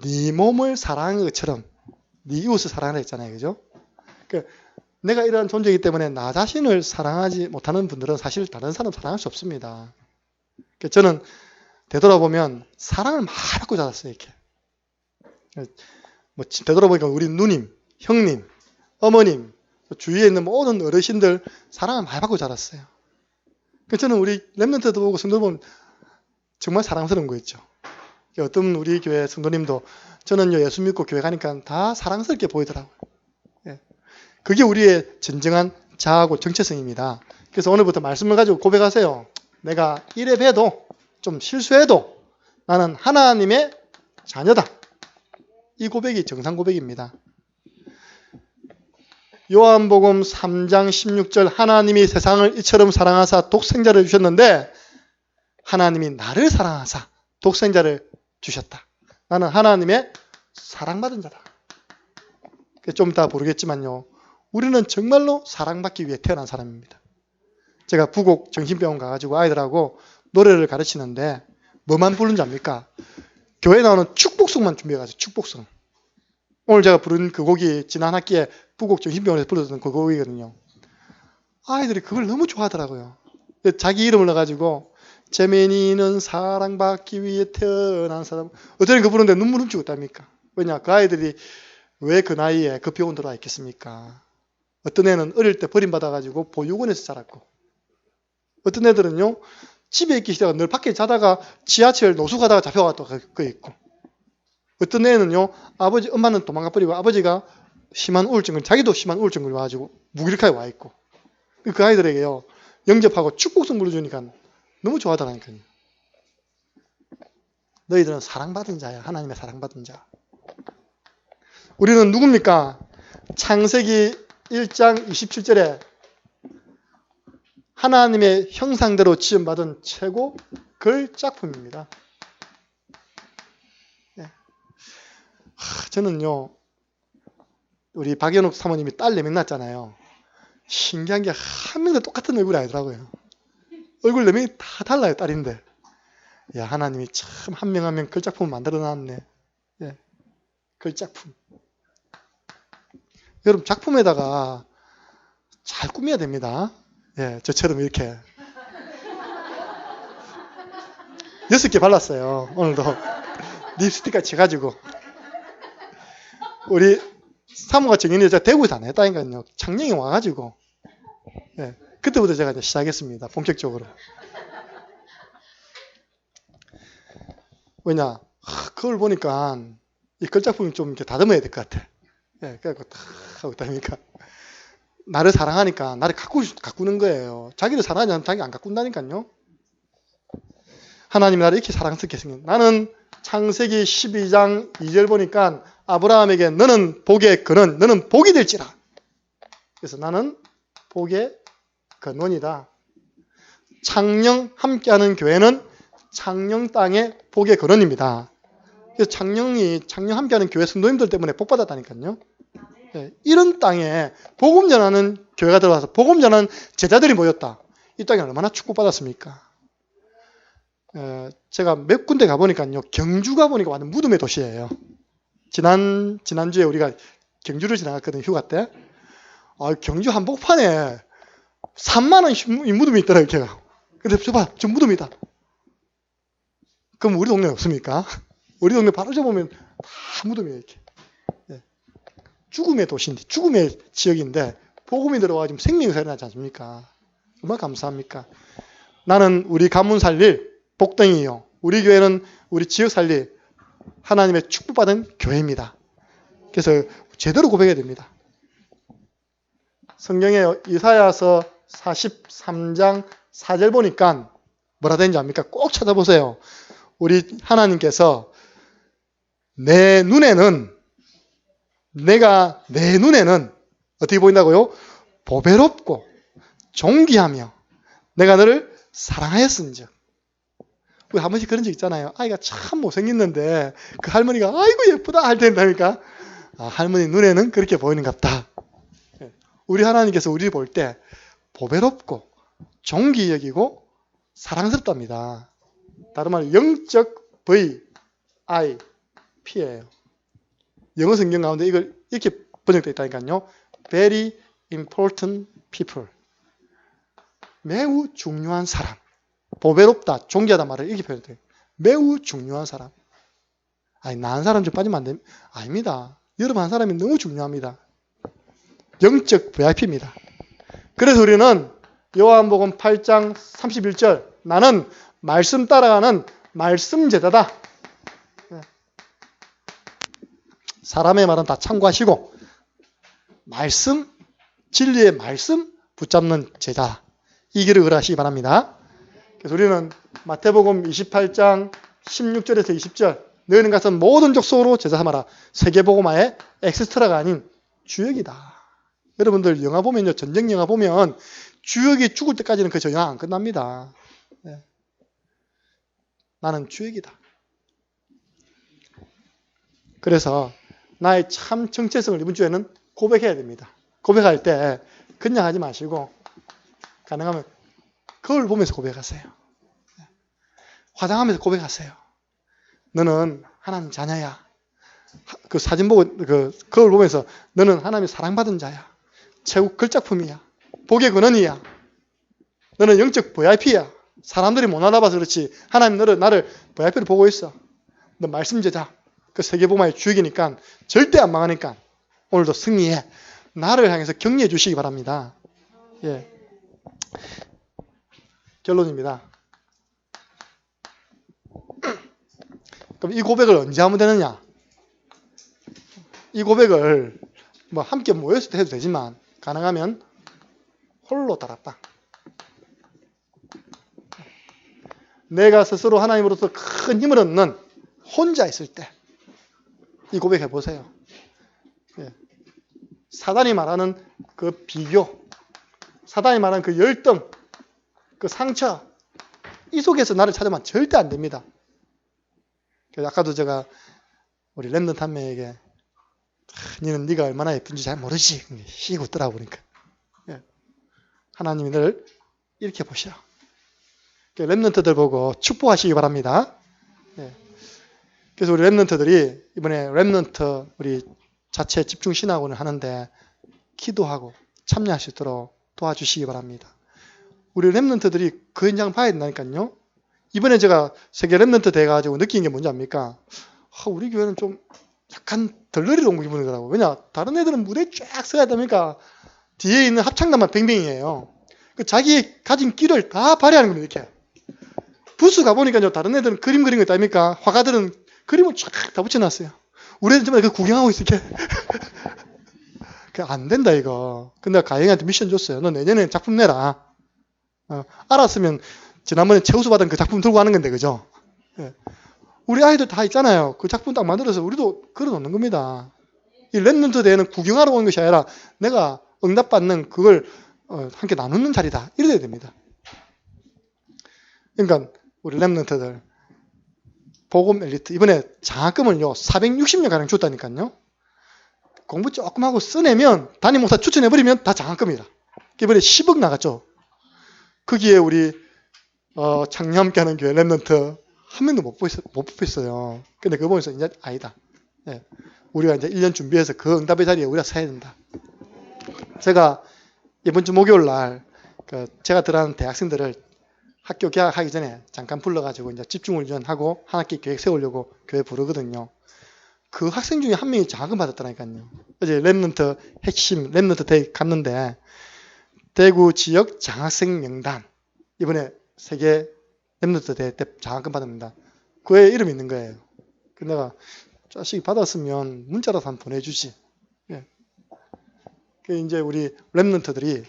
네 몸을 사랑하는 것처럼 네 이웃을 사랑하라 했잖아요. 그죠? 그러니까 내가 이러한 존재이기 때문에 나 자신을 사랑하지 못하는 분들은 사실 다른 사람 사랑할 수 없습니다. 그러니까 저는 되돌아보면 사랑을 많이 받고 자랐어요. 이렇게. 뭐 되돌아보니까 우리 누님, 형님, 어머님, 주위에 있는 모든 어르신들 사랑을 많이 받고 자랐어요. 그래서 저는 우리 랩런트도 보고 성도 보면 정말 사랑스러운 거 있죠. 어떤 우리 교회 성도님도 저는 예수 믿고 교회 가니까 다 사랑스럽게 보이더라고요. 예. 그게 우리의 진정한 자아고 정체성입니다. 그래서 오늘부터 말씀을 가지고 고백하세요. 내가 이래 봬도 좀 실수해도 나는 하나님의 자녀다. 이 고백이 정상 고백입니다. 요한복음 3장 16절 하나님이 세상을 이처럼 사랑하사 독생자를 주셨는데 하나님이 나를 사랑하사 독생자를 주셨다. 나는 하나님의 사랑받은 자다. 좀 이따 모르겠지만요. 우리는 정말로 사랑받기 위해 태어난 사람입니다. 제가 부곡 정신병원 가가지고 아이들하고 노래를 가르치는데 뭐만 부르는지 압니까? 교회에 나오는 축복송만 준비해가지고 축복송. 오늘 제가 부른 그 곡이 지난 학기에 부곡 정신병원에서 불렀던 그 곡이거든요. 아이들이 그걸 너무 좋아하더라고요. 자기 이름을 넣어가지고 재민이는 사랑받기 위해 태어난 사람. 어쩌면 그 부르는데 눈물 훔치고 있답니까? 왜냐? 그 아이들이 왜 그 나이에 그 병원 들어와 있겠습니까? 어떤 애는 어릴 때 버림받아가지고 보육원에서 자랐고 어떤 애들은요 집에 있기 싫다가 늘 밖에 자다가 지하철 노수 가다가 잡혀가도 그 있고 어떤 애는요 아버지 엄마는 도망가 버리고 아버지가 심한 우울증을 자기도 심한 우울증을 와가지고 무기력하게 와 있고 그 아이들에게요 영접하고 축복성 불러주니까 너무 좋아하더라니까요. 너희들은 사랑받은 자야. 하나님의 사랑받은 자. 우리는 누굽니까? 창세기 1장 27절에 하나님의 형상대로 지음받은 최고 걸작품입니다. 네. 저는요 우리 박연욱 사모님이 딸 4명 낳았잖아요. 신기한 게 한 명도 똑같은 얼굴이 아니더라고요. 얼굴 4명이 다 달라요, 딸인데. 야, 하나님이 참 한 명 한 명 걸작품을 만들어 놨네. 예, 걸작품. 여러분, 작품에다가 잘 꾸며야 됩니다. 예, 저처럼 이렇게. 6개 발랐어요, 오늘도. 립스틱까지 해가지고. 우리 사모가 정인이 제가 대구에서 안 했다니까요. 창녕에 와가지고. 예, 그때부터 제가 이제 시작했습니다. 본격적으로. 왜냐, 그걸 보니까 이 걸작품이 좀 이렇게 다듬어야 될 것 같아. 예, 그래갖고 탁 하고 있다니까. 나를 사랑하니까 나를 가꾸는 거예요. 자기를 사랑하지 않으면 자기 안 가꾼다니까요. 하나님이 나를 이렇게 사랑스럽게 생긴. 나는 창세기 12장 2절 보니까 아브라함에게 너는 복의 근원, 너는 복이 될지라. 그래서 나는 복의 근원이다. 창녕 함께하는 교회는 창녕 땅의 복의 근원입니다. 그래서 창녕 함께하는 교회 성도님들 때문에 복 받았다니까요. 네, 이런 땅에 복음 전하는 교회가 들어와서 복음 전하는 제자들이 모였다. 이 땅에 얼마나 축복받았습니까? 제가 몇 군데 가보니까요. 경주 가보니까 완전 무덤의 도시예요. 지난주에 우리가 경주를 지나갔거든요. 휴가 때. 경주 한복판에 3만 원 이 무덤이 있더라고요. 근데 저 무덤이다. 그럼 우리 동네 없습니까? 우리 동네 바로 저 보면 다 무덤이에요. 이렇게. 네. 죽음의 도시인데, 죽음의 지역인데 복음이 들어와서 생명이 살아나지 않습니까? 얼마나 감사합니까? 나는 우리 가문 살릴 복덩이요. 우리 교회는 우리 지역 살릴 하나님의 축복받은 교회입니다. 그래서 제대로 고백해야 됩니다. 성경에 이사야서 43장 4절 보니까 뭐라 되는지 압니까? 꼭 찾아보세요. 우리 하나님께서 내 눈에는 어떻게 보인다고요? 보배롭고 존귀하며 내가 너를 사랑하였은즉. 우리 한 번씩 그런 적 있잖아요. 아이가 참 못생겼는데 그 할머니가 아이고 예쁘다 할 텐다니까. 할머니 눈에는 그렇게 보이는 것 같다. 우리 하나님께서 우리를 볼 때 보배롭고 존귀 여기고 사랑스럽답니다. 다른 말로 영적 VIP예요. 영어 성경 가운데 이걸 이렇게 번역되어 있다니까요. Very important people. 매우 중요한 사람. 보배롭다, 존귀하다 말을 이렇게 표현해요. 매우 중요한 사람. 나은 사람 좀 빠지면 안 됩니다. 아닙니다. 여러분 한 사람이 너무 중요합니다. 영적 VIP입니다. 그래서 우리는 요한복음 8장 31절 나는 말씀 따라가는 말씀 제자다. 사람의 말은 다 참고하시고 말씀, 진리의 말씀 붙잡는 제자. 이 길을 걸으시기 바랍니다. 그래서 우리는 마태복음 28장 16절에서 20절 너희는 가서 모든 족속으로 제자 삼아라. 세계복음화의 엑스트라가 아닌 주역이다. 여러분들 영화 보면요. 전쟁 영화 보면 주역이 죽을 때까지는 그 영화 안 끝납니다. 네. 나는 주역이다. 그래서 나의 참 정체성을 이번 주에는 고백해야 됩니다. 고백할 때 그냥 하지 마시고 가능하면 거울 보면서 고백하세요. 화장하면서 고백하세요. 너는 하나님 자녀야. 그 사진 보고 그 거울 보면서 너는 하나님의 사랑받은 자야. 최고 걸작품이야. 복의 근원이야. 너는 영적 VIP야. 사람들이 못 알아봐서 그렇지. 하나님 나를 VIP로 보고 있어. 너 말씀 제자. 그 세계복음화의 주역이니까 절대 안 망하니까 오늘도 승리해. 나를 향해서 격려해 주시기 바랍니다. 예. 결론입니다. 그럼 이 고백을 언제 하면 되느냐? 이 고백을 뭐 함께 모였을 때 해도 되지만 가능하면 홀로 달았다. 내가 스스로 하나님으로서 큰 힘을 얻는 혼자 있을 때 이 고백 해보세요. 예. 사단이 말하는 그 비교, 사단이 말하는 그 열등, 그 상처, 이 속에서 나를 찾으면 절대 안 됩니다. 그래서 아까도 제가 우리 랩넌트 한 명에게 너는 네가 얼마나 예쁜지 잘 모르지. 씩 웃더라 보니까. 예. 하나님이 늘 이렇게 보시라. 렘넌트들 보고 축복하시기 바랍니다. 예. 그래서 우리 렘넌트들이 이번에 렘넌트 우리 자체 집중 신학원을 하는데 기도하고 참여할 수 있도록 도와주시기 바랍니다. 우리 렘넌트들이 그 현장 봐야 된다니까요. 이번에 제가 세계 렘넌트 돼가지고 느낀 게 뭔지 압니까? 우리 교회는 좀 약간 덜러리 온 기분이더라고요. 왜냐? 다른 애들은 무대에 쫙 서야 되니까 뒤에 있는 합창단만 뱅뱅이에요. 자기 가진 끼를 다 발휘하는 겁니다. 이렇게. 부스 가보니까요. 다른 애들은 그림 그린 거 있다니까. 화가들은 그림을 쫙 다 붙여놨어요. 우리 애들은 정말 그 구경하고 있어. 이렇게. 안 된다 이거. 근데 가영이한테 미션 줬어요. 너 내년에 작품 내라. 알았으면 지난번에 최우수 받은 그 작품 들고 가는 건데 그죠? 예. 우리 아이들 다 있잖아요. 그 작품 딱 만들어서 우리도 걸어놓는 겁니다. 이 렘넌트 대회는 구경하러 오는 것이 아니라 내가 응답받는 그걸 함께 나누는 자리다. 이래야 됩니다. 그러니까 우리 렘넌트들 복음 엘리트 이번에 장학금을요 460명가량 줬다니까요. 공부 조금 하고 써내면 담임 목사 추천해버리면 다 장학금이다. 이번에 10억 나갔죠. 거기에 우리 창녕 함께 하는 교회 렘넌트 한 명도 못 뽑혔어요. 근데 그거 보면서 이제 아니다. 예. 우리가 이제 1년 준비해서 그 응답의 자리에 우리가 서야 된다. 제가 이번 주 목요일 날 제가 들어가는 대학생들을 학교 개학하기 전에 잠깐 불러가지고 이제 집중훈련하고 한 학기 계획 세우려고 교회 부르거든요. 그 학생 중에 한 명이 장학금 받았더라니까요. 이제 렘넌트 핵심 렘넌트 대회 갔는데 대구 지역 장학생 명단 이번에 세계 렘넌트 대회 때 장학금 받습니다. 그의 이름이 있는 거예요. 근데 내가 자식이 받았으면 문자라도 한번 보내주지. 예. 이제 우리 렘넌트들이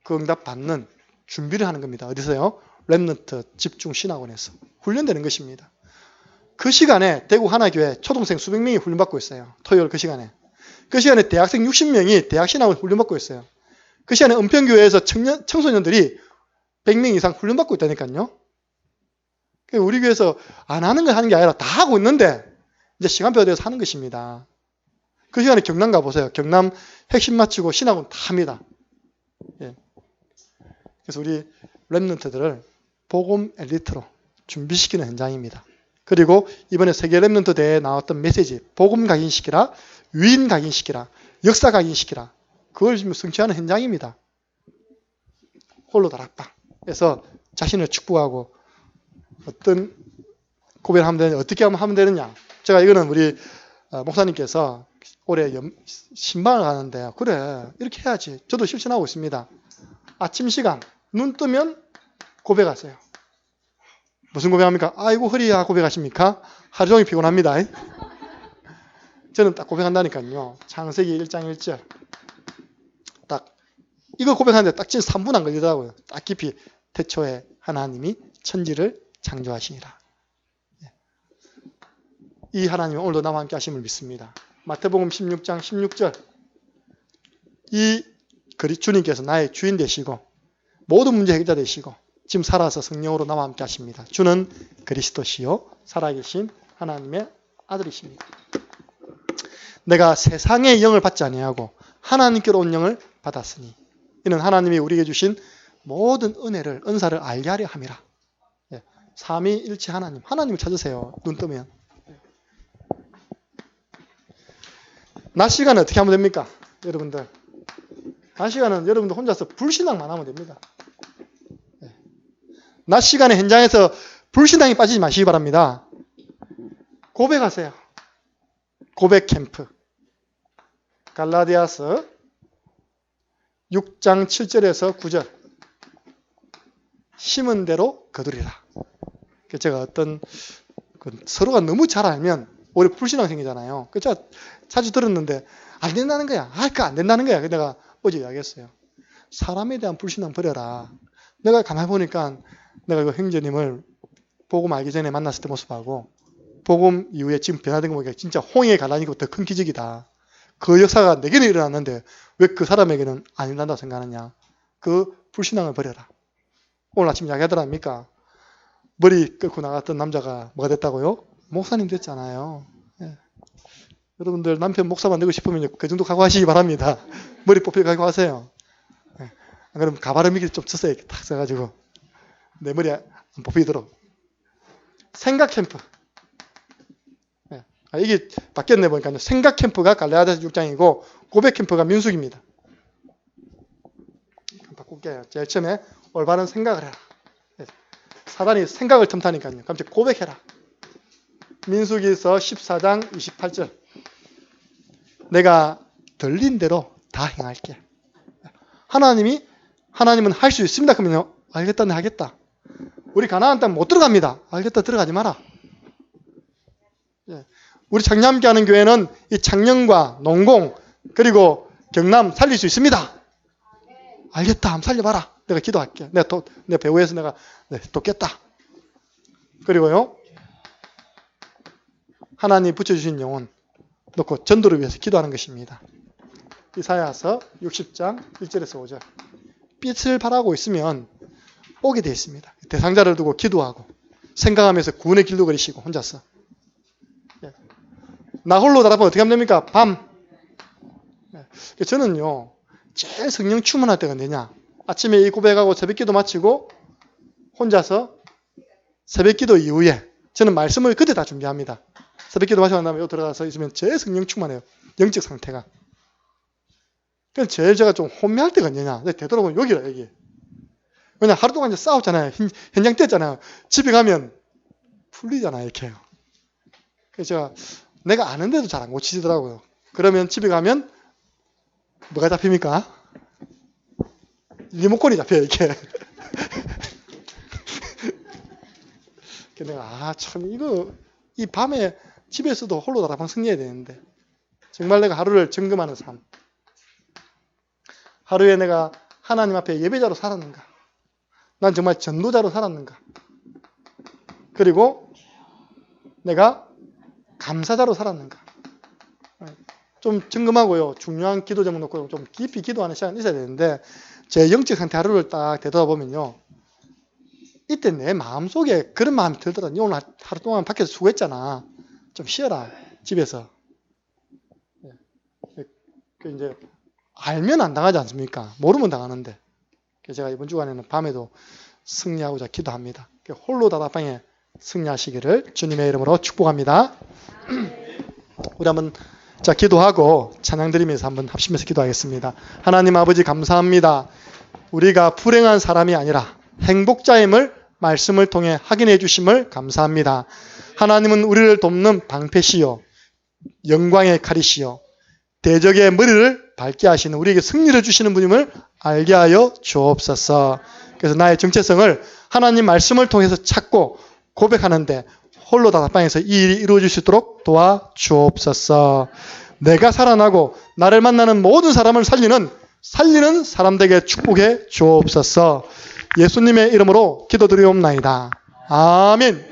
그 응답 받는 준비를 하는 겁니다. 어디서요? 렘넌트 집중 신학원에서 훈련되는 것입니다. 그 시간에 대구 하나교회 초등생 수백 명이 훈련받고 있어요. 토요일 그 시간에. 그 시간에 대학생 60명이 대학 신학원 훈련받고 있어요. 그 시간에 은평교회에서 청소년들이 100명 이상 훈련받고 있다니까요. 우리 교회에서 안 하는 걸 하는 게 아니라 다 하고 있는데 이제 시간표에 대해서 하는 것입니다. 그 시간에 경남 가보세요. 경남 핵심 마치고 신학원 다 합니다. 예. 그래서 우리 렘넌트들을 복음 엘리트로 준비시키는 현장입니다. 그리고 이번에 세계 렘넌트 대회에 나왔던 메시지 복음 각인시키라, 위인 각인시키라, 역사 각인시키라 그걸 지금 성취하는 현장입니다. 홀로 다락방 그래서 자신을 축복하고 어떤 고백을 하면 되느냐 어떻게 하면 되느냐 제가 이거는 우리 목사님께서 올해 신방을 가는데 그래 이렇게 해야지 저도 실천하고 있습니다. 아침 시간 눈 뜨면 고백하세요. 무슨 고백합니까? 아이고 허리야 고백하십니까? 하루 종일 피곤합니다. 저는 딱 고백한다니까요. 창세기 1장 1절 딱 이거 고백하는데 딱 진짜 3분 안 걸리더라고요. 딱 깊이 태초에 하나님이 천지를 창조하시니라. 이 하나님은 오늘도 나와 함께 하심을 믿습니다. 마태복음 16장 16절 이 주님께서 나의 주인 되시고 모든 문제 해결자 되시고 지금 살아서 성령으로 나와 함께 하십니다. 주는 그리스도시요 살아계신 하나님의 아들이십니다. 내가 세상의 영을 받지 아니하고 하나님께로 온 영을 받았으니 이는 하나님이 우리에게 주신 모든 은혜를 은사를 알게 하려 함이라. 삼위일체 하나님을 찾으세요. 눈 뜨면. 낮 시간은 어떻게 하면 됩니까? 여러분들. 낮 시간은 여러분들 혼자서 불신앙만 하면 됩니다. 낮 시간에 현장에서 불신앙에 빠지지 마시기 바랍니다. 고백하세요. 고백 캠프. 갈라디아서 6장 7절에서 9절. 심은 대로 거두리라. 제가 서로가 너무 잘 알면 오히려 불신앙 생기잖아요. 제가 자주 들었는데 안 된다는 거야. 그거 안 된다는 거야. 내가 어제 이야기했어요. 사람에 대한 불신앙 버려라. 내가 가만히 보니까 내가 그 형제님을 복음 알기 전에 만났을 때 모습하고 복음 이후에 지금 변화된 거 보니까 진짜 홍해 가라니까 더 큰 기적이다. 그 역사가 내게는 일어났는데 왜 그 사람에게는 안 일어난다고 생각하느냐. 그 불신앙을 버려라. 오늘 아침 이야기하더랍니까? 머리 끄고 나갔던 남자가 뭐가 됐다고요? 목사님 됐잖아요. 예. 여러분들 남편 목사만 되고 싶으면 그 정도 각오하시기 바랍니다. 머리 뽑힐 각오하세요. 예. 그럼 가발음이기 좀 쳤어요. 이렇게 탁 써가지고 내 머리에 안 뽑히도록. 생각 캠프. 네. 이게 바뀌었네 보니까 생각 캠프가 갈라디아서 6장이고 고백 캠프가 민수기입니다. 바꿀게요. 제일 처음에 올바른 생각을 해라. 네. 사단이 생각을 틈타니까요. 그럼 고백해라. 민수기서 14장 28절. 내가 들린 대로 다 행할게. 하나님은 할 수 있습니다. 그러면요. 알겠다, 네 하겠다. 우리 가나안 땅 못 들어갑니다. 알겠다, 들어가지 마라. 예. 우리 창녀함께 하는 교회는 이 창녕과 농공 그리고 경남 살릴 수 있습니다. 알겠다, 한번 살려봐라. 내가 기도할게. 내 배후에서 내가 돕겠다. 그리고요. 하나님 붙여주신 영혼 놓고 전도를 위해서 기도하는 것입니다. 이사야서 60장 1절에서 5절. 빛을 바라고 있으면 오게 되어 있습니다. 대상자를 두고 기도하고 생각하면서 구원의 길도 그리시고 혼자서. 나 홀로 달아보면 어떻게 하면 됩니까? 밤. 저는요. 제일 성령 충만할 때가 언제냐? 아침에 이 고백하고 새벽기도 마치고 혼자서 새벽기도 이후에 저는 말씀을 그때 다 준비합니다. 새벽기도 마치고 난 다음에 여기 들어가서 있으면 제일 성령 충만해요. 영적 상태가. 그래서 제일 제가 좀 혼미할 때가 언제냐? 되도록은 여기라, 여기. 왜냐, 하루 동안 이제 싸웠잖아요. 현장 뛰었잖아요. 집에 가면 풀리잖아요, 이렇게요. 그래서 제가 내가 아는데도 잘 안 고치더라고요. 그러면 집에 가면 뭐가 잡힙니까? 리모컨이 잡혀요, 이렇게. 내가, 참, 이 밤에 집에서도 홀로 다락방 승리해야 되는데, 정말 내가 하루를 점검하는 삶. 하루에 내가 하나님 앞에 예배자로 살았는가? 난 정말 전도자로 살았는가? 그리고 내가 감사자로 살았는가? 좀 점검하고요. 중요한 기도 제목 놓고 좀 깊이 기도하는 시간이 있어야 되는데 제 영적 상태 하루를 딱 되돌아보면요. 이때 내 마음속에 그런 마음이 들더라. 니 오늘 하루 동안 밖에서 수고했잖아. 좀 쉬어라. 집에서. 이제 알면 안 당하지 않습니까? 모르면 당하는데. 제가 이번 주간에는 밤에도 승리하고자 기도합니다. 홀로 다락방에 승리하시기를 주님의 이름으로 축복합니다. 우리 한번 기도하고 찬양 드리면서 한번 합심해서 기도하겠습니다. 하나님 아버지 감사합니다. 우리가 불행한 사람이 아니라 행복자임을 말씀을 통해 확인해 주심을 감사합니다. 하나님은 우리를 돕는 방패시요 영광의 칼이시요 대적의 머리를 밝게 하시는 우리에게 승리를 주시는 분임을 알게 하여 주옵소서. 그래서 나의 정체성을 하나님 말씀을 통해서 찾고 고백하는데 홀로 다락방에서 이 일이 이루어질 수 있도록 도와주옵소서. 내가 살아나고 나를 만나는 모든 사람을 살리는 사람들에게 축복해 주옵소서. 예수님의 이름으로 기도드리옵나이다. 아멘.